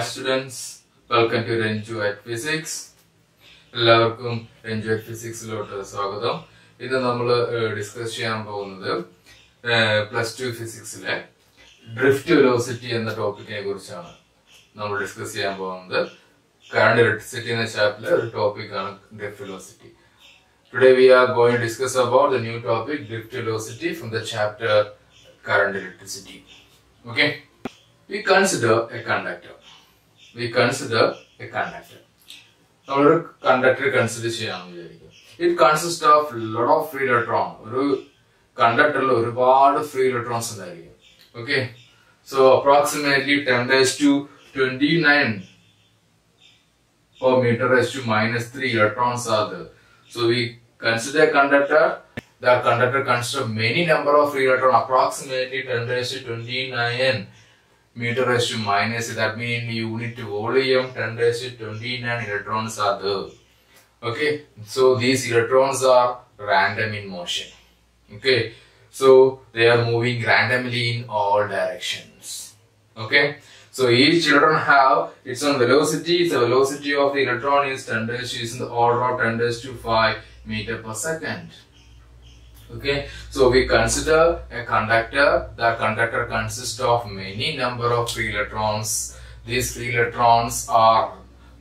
students, welcome to Renju at Physics. എല്ലാവർക്കും Renju at Physics ലോട്ട് സ്വാഗതം. ഇന്ന് നമ്മൾ ഡിസ്കസ് ചെയ്യാൻ പോകുന്നത് +2 ഫിസിക്സിലെ ഡ്രിഫ്റ്റ് വെലോസിറ്റി എന്ന ടോപ്പിക്കിനെ കുറിച്ചാണ് നമ്മൾ ഡിസ്കസ് ചെയ്യാൻ പോകുന്നത്. കറണ്ട് ഇലക്ട്രിസിറ്റി എന്ന ചാപ്റ്ററിലെ ഒരു ടോപ്പിക്കാണ് drift velocity. Today we are going to discuss about the new topic drift velocity from the chapter current electricity. Okay, we consider a conductor. Our conductor consider it consists of lot of free electrons. Oru conductor lo oru free electrons undayirikkum. Okay, so approximately 10⁻29 per meter raised to -3 electrons are there. So we consider a conductor. The conductor consists of many number of free electrons, approximately 10⁻29 meter raised to -3. That means unit volume 10⁻29 electrons are there. Okay, so these electrons are random in motion. Okay, so they are moving randomly in all directions. Okay, so each electron have its own velocity. The velocity of the electron is is in the order of 10⁵ meter per second. Okay, so we consider a conductor. The conductor consists of many number of free electrons. These free electrons are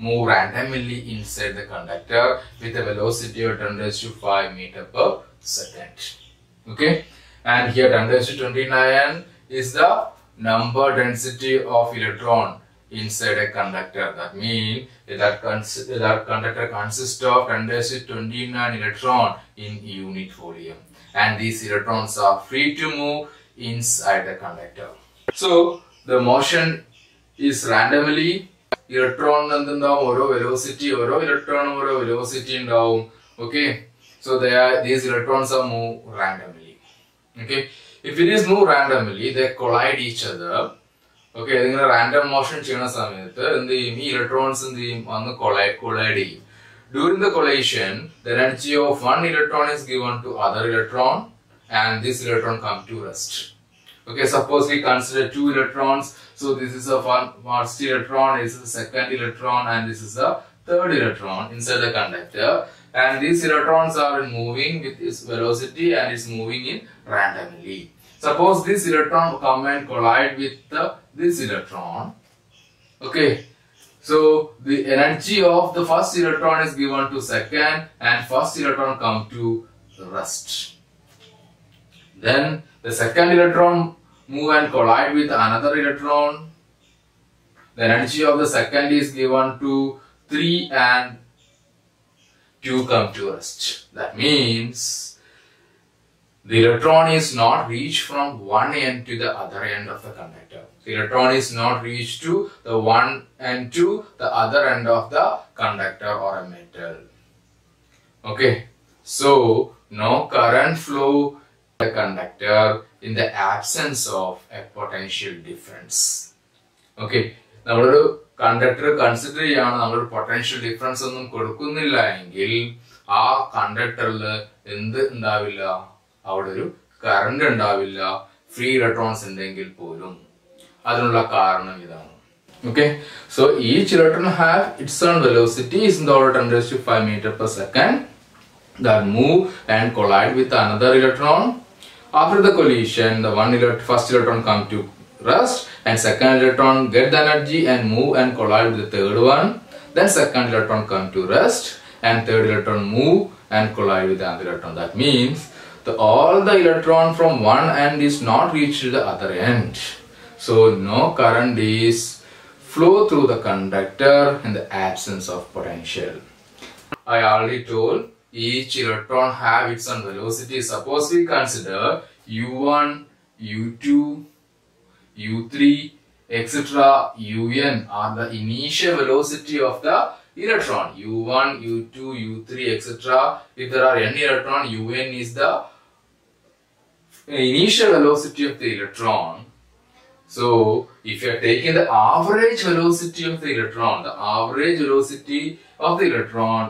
move randomly inside the conductor with a velocity of 10⁵ meter per second. Okay, and here 10⁻29 is the number density of electron inside a conductor. That means that conductor consists of 10⁻29 electron in unit volume, and these electrons are free to move inside the conductor. So the motion is randomly. Electron and velocity velocity. Okay, so these electrons are move randomly. Okay, if it is move randomly, they collide each other. Okay, random motion electrons collide. During the collision, the energy of one electron is given to other electron, and this electron come to rest. Okay, suppose we consider two electrons. So this is the first electron, this is the second electron, and this is the third electron inside the conductor. And these electrons are moving with its velocity and is moving in randomly. Suppose this electron come and collide with this electron. Okay, so the energy of the first electron is given to second, and first electron come to rest. Then the second electron move and collide with another electron. The energy of the second is given to 3 and 2 come to rest. That means the electron is not reached from one end to the other end of the conductor. The electron is not reached to the one end to the other end of the conductor or a metal. Okay, so no current flow in the conductor in the absence of a potential difference. Okay, now conductor consider potential difference on conductor current free electrons okay, so each electron have its own velocity is in the order 10⁵ meter per second that move and collide with another electron. After the collision, the first electron come to rest, and second electron get the energy and move and collide with the third one. Then second electron come to rest, and third electron move and collide with the other electron. That means all the electron from one end is not reached to the other end. So no current is flow through the conductor in the absence of potential. I already told each electron have its own velocity. Suppose we consider u1, u2, u3, etc. un are the initial velocity of the electron. u1, u2, u3, etc. If there are any electron, un is the initial velocity of the electron. So if you are taking the average velocity of the electron,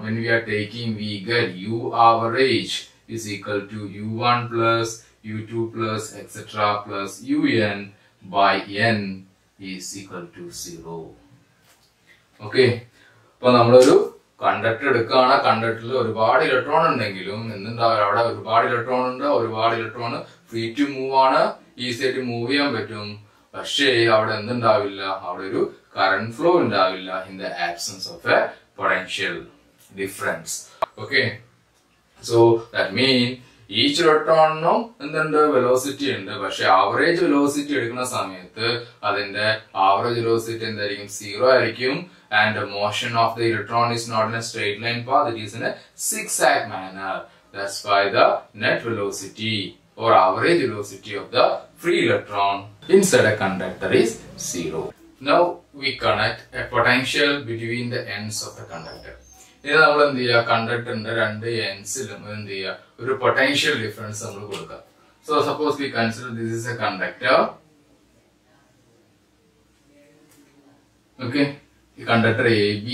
when we are taking, we get u average is equal to u1 plus u2 plus etc. plus un by n is equal to 0. Okay. അപ്പോൾ നമ്മളൊരു conductor എടുക്കുകയാണ്. കണ്ടക്ടറിൽ ഒരുപാട് electron ഉണ്ടെങ്കിലും എന്തുണ്ടാവും, അവിടെ ഒരുപാട് electron ഉണ്ട്, ഒരുപാട് ഇലക്ട്രോൺ ഫ്രീ ടു മൂവ് ആണ്, ഈസി ആയിട്ട് മൂവ് ചെയ്യാൻ പറ്റും. പക്ഷേ അവിടെ എന്തുണ്ടാവില്ല, അവിടെ ഒരു കറന്റ് ഫ്ലോ ഉണ്ടാവില്ല in the absence of a potential difference. Okay, so that mean each ഇലക്ട്രോണിനും എന്തുണ്ട്, വെലോസിറ്റി ഉണ്ട്. പക്ഷെ ആവറേജ് വെലോസിറ്റി എടുക്കുന്ന സമയത്ത് അതിന്റെ ആവറേജ് വെലോസിറ്റി എന്തായിരിക്കും, 0 ആയിരിക്കും. And the motion of the electron is not in a straight line path, it is in a zigzag manner. That's why the net velocity or average velocity of the free electron inside a conductor is 0. Now we connect a potential between the ends of the conductor. ഇത് നമ്മൾ എന്ത് ചെയ്യുക, കണ്ടക്ടറിന്റെ രണ്ട് എൻഡ്സിലും എന്ത് ചെയ്യുക, ഒരു potential difference നമ്മൾ കൊടുക്കുക. So suppose we consider this is a conductor. Okay. The conductor AB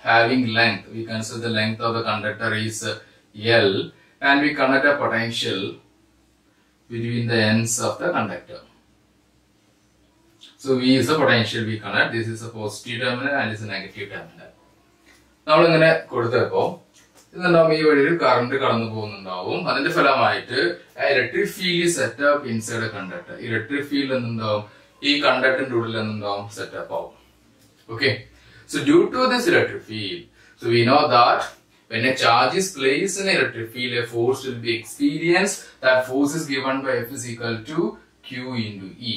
having length, we consider the length of the conductor is L, and we connect a potential between the ends of the conductor. So V is a potential we connect, this is a positive terminal and this is a negative terminal. നമ്മൾ ഇങ്ങനെ കൊടുത്തപ്പോ ഇതുണ്ടാവും, ഈ വഴി ഒരു current കടന്നു പോകുന്നുണ്ടാവും. അതിന്റെ ഫലമായിട്ട് electric field setup inside A conductor. Electric field എന്തുണ്ടാവും, ഈ കണ്ടക്ടറിന്റെ ഉള്ളിൽ എന്തുണ്ടാവും, സെറ്റപ്പ് ആവും. Okay. So due to this electric field, so we know that when a charge is placed in an electric field, a force will be experienced. That force is given by F is equal to Q into E.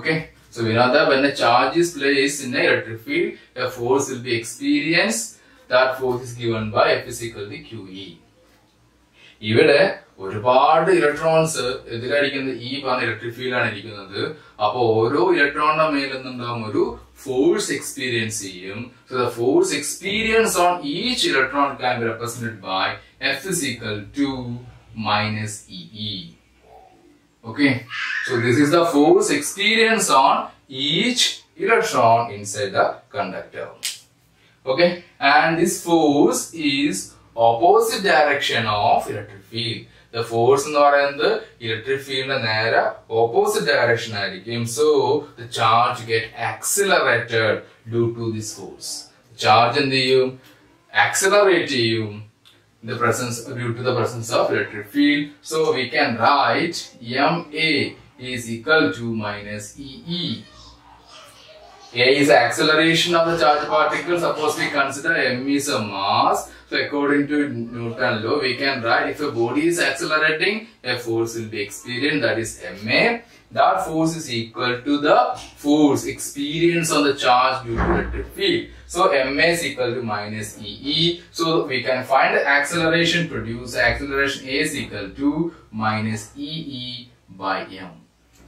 Okay. So we know that when a charge is placed in an electric field, a force will be experienced. That force is given by F is equal to QE. ഇവിടെ ഒരുപാട് electrons എതിരടിക്കുന്ന ഈ പറഞ്ഞ electric ഫീൽഡാണ് ഇരിക്കുന്നത്. അപ്പൊ ഓരോ ഇലക്ട്രോണിന്റെ മേലെന്നുണ്ടാവും ഒരു ഫോഴ്സ് എക്സ്പീരിയൻസ് ചെയ്യും. So the force experience on each electron can be represented by F is equal to minus EE. Okay, so this is the force experience on each electron inside the conductor. Okay, and this force is opposite direction of electric field. The force എന്ന് പറയുന്നത് electric ഫീൽഡിന്റെ നേരെ opposite direction ആയിരിക്കും. So the charge get accelerated due to this force. Charge എന്ത് ചെയ്യും, accelerate ചെയ്യും due to the presence of electric field. So we can write MA is equal to minus EE. A is the acceleration of the charged particle. Suppose we consider M is a mass. So according to Newton's law, we can write if a body is accelerating, a force will be experienced, that is MA. That force is equal to the force experienced on the charge due to electric field. So MA is equal to minus EE. So we can find the acceleration produced. Acceleration A is equal to minus EE by M.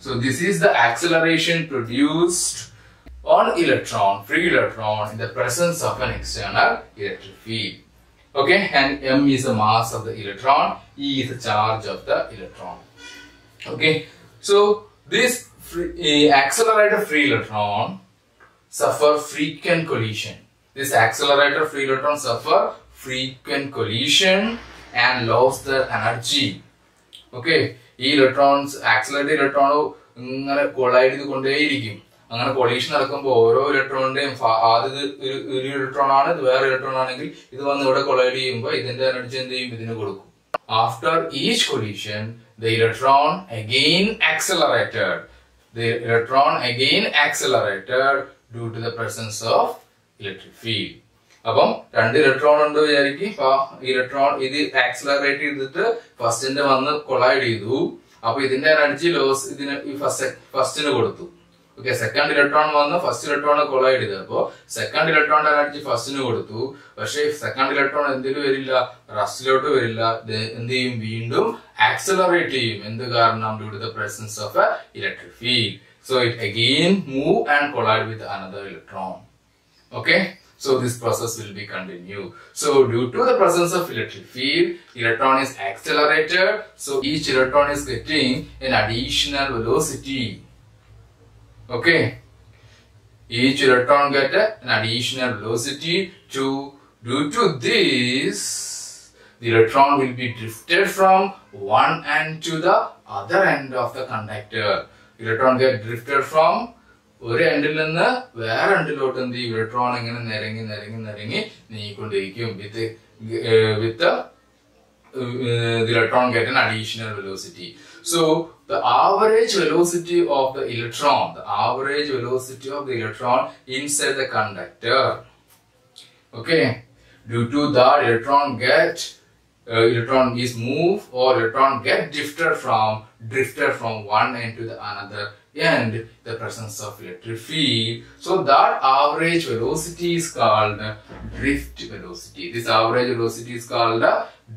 So this is the acceleration produced on electron, free electron, in the presence of an external electric field. Okay, and M is the mass of the electron, E is the charge of the electron. Okay, so this accelerated free electron suffer frequent collision. This accelerated free electron suffer frequent collision and lose their energy. Okay, ഈ electrons, accelerated electron ഇങ്ങനെ collide ചെയ്തുകൊണ്ടേയിരിക്കും. അങ്ങനെ collision നടക്കുമ്പോൾ ഓരോ ഇലക്ട്രോണിന്റെയും ആദ്യത് ഒരു electron ആണ്, ഇത് വേറെ electron ആണെങ്കിൽ ഇത് വന്ന് ഇവിടെ കൊളൈഡ് ചെയ്യുമ്പോൾ ഇതിന്റെ എനർജി എന്ത് ചെയ്യും, ഇതിന് കൊടുക്കും. After each collision, the electron again accelerated. The electron again accelerated due to the presence of electric field. അപ്പം രണ്ട് ഇലക്ട്രോൺ ഉണ്ട് വിചാരിക്കും. ഇലക്ട്രോൺ ഇത് ആക്സിലറേറ്റ് ചെയ്തിട്ട് ഫസ്റ്റിന്റെ വന്ന് കൊളൈഡ് ചെയ്തു. അപ്പൊ ഇതിന്റെ എനർജി ലോസ് ഇതിന് ഈ ഫസ്റ്റിന് കൊടുത്തു. ഓക്കെ, സെക്കൻഡ് ഇലക്ട്രോൺ വന്ന് ഫസ്റ്റ് ഇലക്ട്രോൺ കൊളൈഡ് ചെയ്തപ്പോ സെക്കൻഡ് ഇലക്ട്രോണിന്റെ എനർജി ഫസ്റ്റിന് കൊടുത്തു. പക്ഷേ സെക്കൻഡ് ഇലക്ട്രോൺ എന്തിലും വരില്ല, റസ്റ്റിലോട്ട് വരില്ല, എന്ത് ചെയ്യും, വീണ്ടും ആക്സിലറേറ്റ് ചെയ്യും. എന്ത് കാരണം, due to the presence of a electric field. So it again move and collide with another electron. Okay, so this process will be continued. So due to the presence of electric field, electron is accelerated. So each electron is getting an additional velocity. Okay, each electron get an additional velocity. Due to this, the electron will be drifted from one end to the other end of the conductor. Electron get drifted from ഒരു എൻഡിൽ നിന്ന് വേറെ എൻഡിലോട്ട് എന്ത് ചെയ്യും electron ഇങ്ങനെ നിരങ്ങി നീങ്ങിക്കൊണ്ടിരിക്കും with the electron get an additional velocity. So the average velocity of the electron inside the conductor, okay, due to that electron is moved or electron get drifted from one end to the another end, the presence of electric field. So that average velocity is called drift velocity. This average velocity is called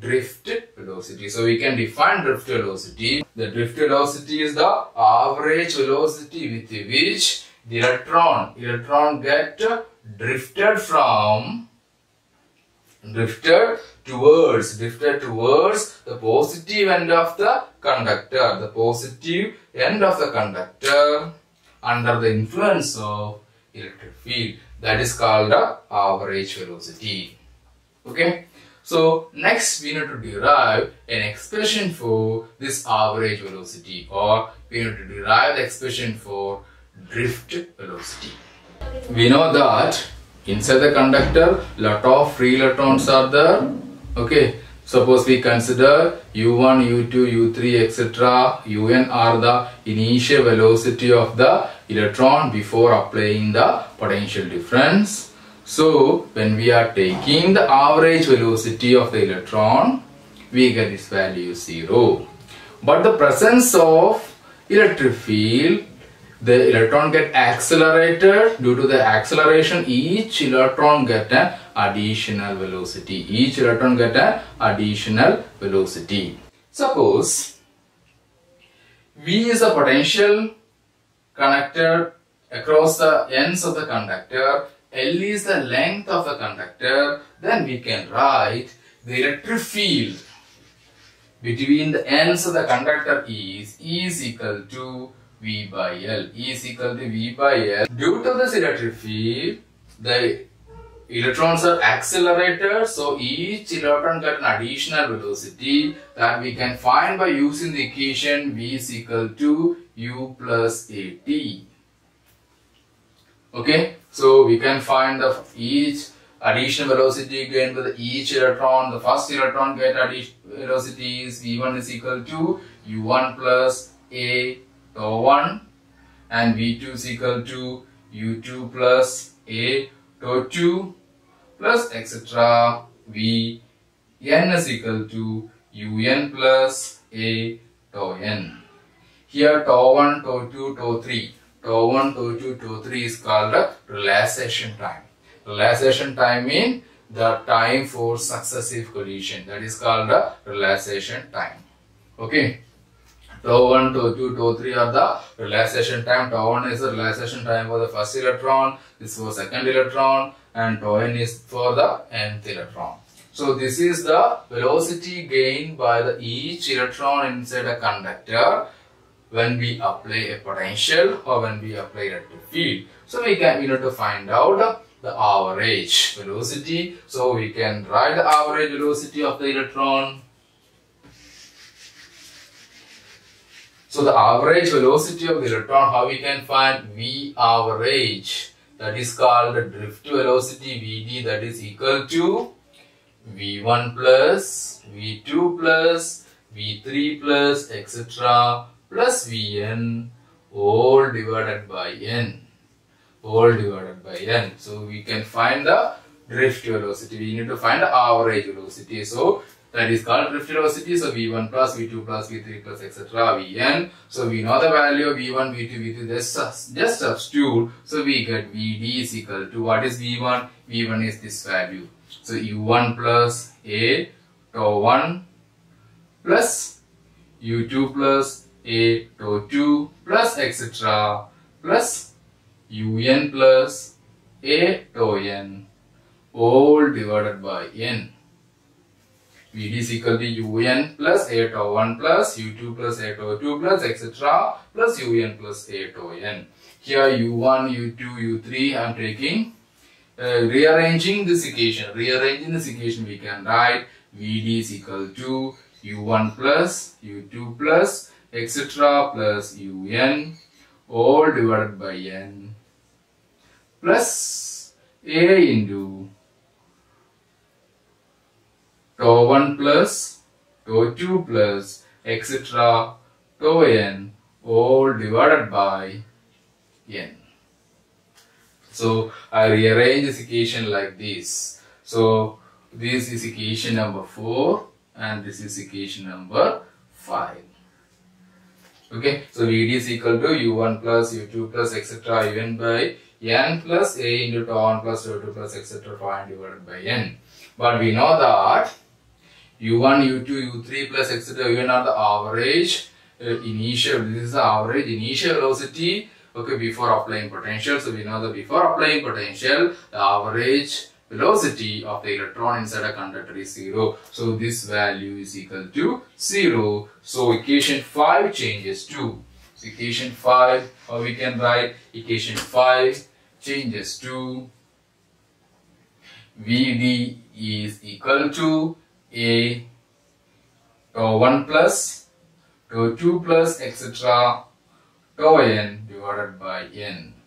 drift velocity. So we can define drift velocity. The drift velocity is the average velocity with which the electron get drifted towards the positive end of the conductor, under the influence of electric field. That is called the average velocity. Okay. So next we need to derive an expression for this average velocity, or we need to derive the expression for drift velocity. We know that inside the conductor lot of free electrons are there. Okay, suppose we consider u1, u2, u3 etc. un are the initial velocity of the electron before applying the potential difference. So when we are taking the average velocity of the electron, we get this value 0. But the presence of electric field, the electron get accelerated. Due to the acceleration, each electron get an additional velocity. Suppose V is a potential connected across the ends of the conductor, L is the length of the conductor, then we can write the electric field between the ends of the conductor is equal to V by L. Due to this electric field, the electrons are accelerated, so each electron get an additional velocity that we can find by using the equation V is equal to U plus AT. Okay, so we can find each additional velocity gained by each electron. The first electron get velocity is V1 is equal to U1 plus A tau 1, and V2 is equal to U2 plus A tau 2 plus etc. Vn is equal to Un plus A tau n. Here tau 1, tau 2, tau 3. Tau 1, tau 2, tau 3 is called relaxation time. Relaxation time means the time for successive collision. That is called relaxation time. Okay. Tau 1, tau 2, tau 3 are the relaxation time. Tau 1 is the relaxation time for the first electron, this for second electron, and tau n is for the nth electron. So this is the velocity gained by each electron inside a conductor when we apply a potential or when we apply electric field. So we need to find out the average velocity. So we can write the average velocity of the electron. So the average velocity of the electron, how we can find V average, that is called the drift velocity Vd, that is equal to V1 plus V2 plus V3 plus etc. plus Vn all divided by n. So we can find the drift velocity. We need to find the average velocity. So that is called drift velocity. So V1 plus V2 plus V3 plus etc. Vn. So we know the value of V1, V2, V3. Just substitute. So we get Vd is equal to, what is V1? V1 is this value. So U1 plus A tau 1 plus U2 plus A tau 2 plus etc. plus Un plus A tau n all divided by n. Vd is equal to Un plus A tau 1 plus U2 plus A tau 2 plus etc. plus Un plus A tau n. Here U1, U2, U3 I am taking, rearranging this equation. We can write Vd is equal to U1 plus U2 plus etc. plus Un all divided by n plus A into tau 1 plus tau 2 plus etc. tau n all divided by n. So I rearrange this equation like this. So this is equation number 4 and this is equation number 5. Okay, so Vd is equal to u1 plus u2 plus etc. un by n plus A into tau 1 plus tau 2 plus etc. tau n divided by n. But we know that u1, u2, u3 plus etc. un are the average initial, this is the average initial velocity, okay, before applying potential. So we know that before applying potential, the average velocity of the electron inside a conductor is 0. So this value is equal to 0. So equation 5 changes to, so equation 5, or we can write equation 5 changes to Vd is equal to A tau 1 plus tau 2 plus etc. tau n divided by n.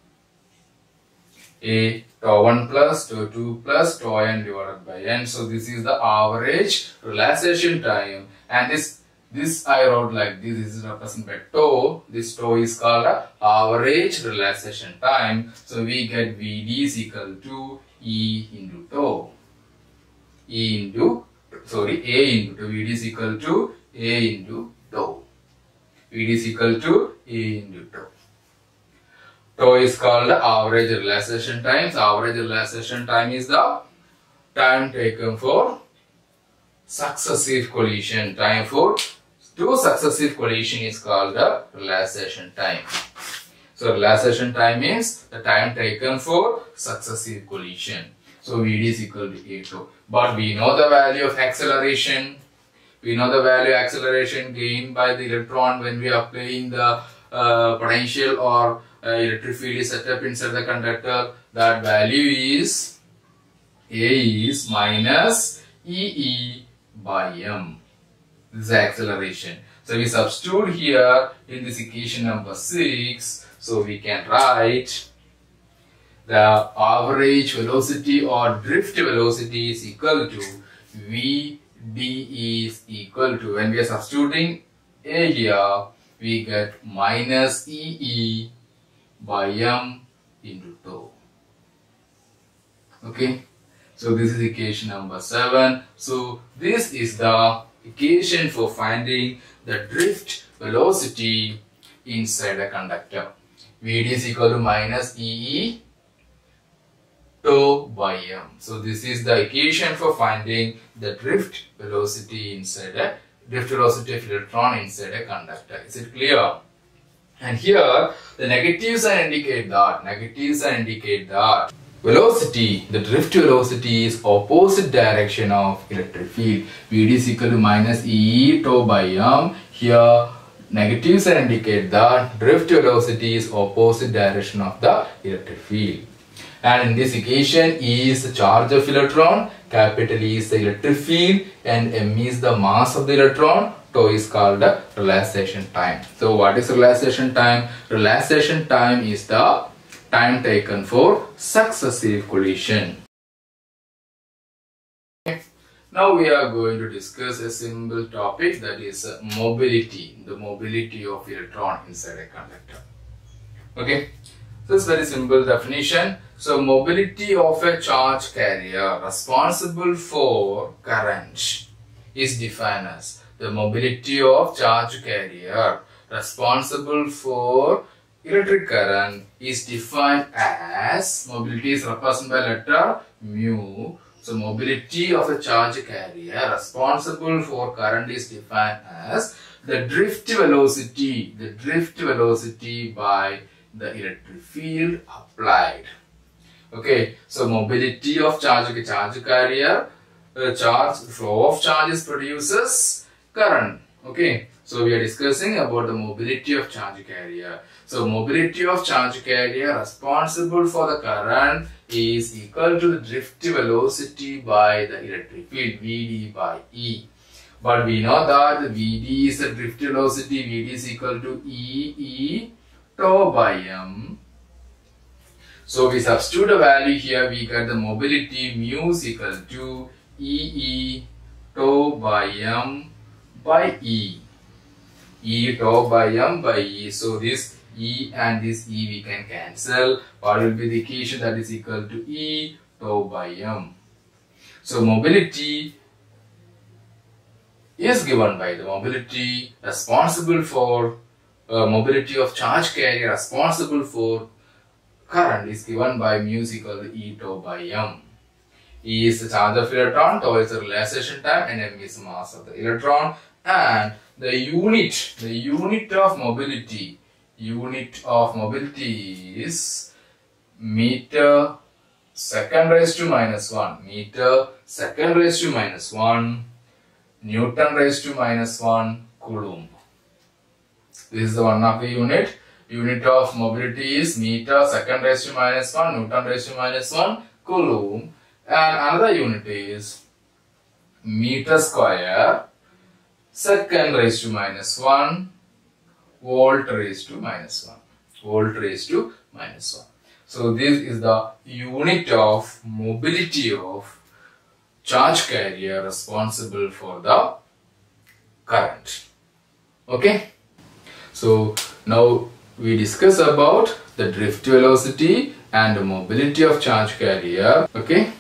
A tau 1 plus tau 2 plus tau n divided by n. So this is the average relaxation time, and this I wrote like this. This is represented by tau. This tau is called average relaxation time. So we get Vd is equal to E into tau. A into tau. Vd is equal to A into tau. Vd is equal to A into tau. Tau is called the average relaxation time. So average relaxation time is the time taken for successive collision. Time for two successive collision is called the relaxation time. So relaxation time means the time taken for successive collision. So Vd is equal to A tau. But we know the value of acceleration. We know the value of acceleration gained by the electron when we are applying the potential or electric field is set up inside the conductor. That value is A is minus EE by m. This is the acceleration. So we substitute here in this equation number 6. So we can write the average velocity or drift velocity is equal to Vd is equal to, when we are substituting A here, we get minus EE by m into tau. Okay, so this is equation number 7. So this is the equation for finding the drift velocity inside a conductor. Vd is equal to minus EE tau by m. So this is the equation for finding the drift velocity inside a velocity of electron inside a conductor. Is it clear? And here the negative sign indicate that velocity, the drift velocity is opposite direction of electric field. Vd is equal to minus EE tau by m. Here negative sign indicate that drift velocity is opposite direction of the electric field. And in this equation, E is the charge of electron, capital E is the electric field, and m is the mass of the electron. Tau is called the relaxation time. So what is relaxation time? Relaxation time is the time taken for successive collision. Now we are going to discuss a simple topic, that is mobility, the mobility of electron inside a conductor. Okay, so it's very simple definition. So mobility of a charge carrier responsible for current is defined as the mobility of charge carrier responsible for electric current is defined as, mobility is represented by letter mu. So mobility of a charge carrier responsible for current is defined as the drift velocity by the electric field applied. Okay, so mobility of charge carrier, flow of charges produces current. Okay, so we are discussing about the mobility of charge carrier. So mobility of charge carrier responsible for the current is equal to the drift velocity by the electric field, Vd by E. But we know that the Vd is the drift velocity, Vd is equal to EE tau by m. So we substitute a value here, we get the mobility mu is equal to E tau by m by E. E tau by m by E. So this E and this E we can cancel. What will be the equation that is equal to E tau by m? So mobility is given by the mobility responsible for mobility of charge carrier responsible for current is given by mu is equal to E tau by m. E is the charge of electron, tau is the relaxation time, and m is mass of the electron, and the unit of mobility is meter second raised to minus 1, meter second raised to minus 1, Newton raised to minus 1, Coulomb. This is the one of the unit. Unit of mobility is meter second raised to minus 1, Newton raised to minus 1, Coulomb. And another unit is meter square second raised to minus 1, volt raised to minus 1, volt raised to minus 1. So this is the unit of mobility of charge carrier responsible for the current. Okay. So now we discuss about the drift velocity and the mobility of charge carrier. Okay.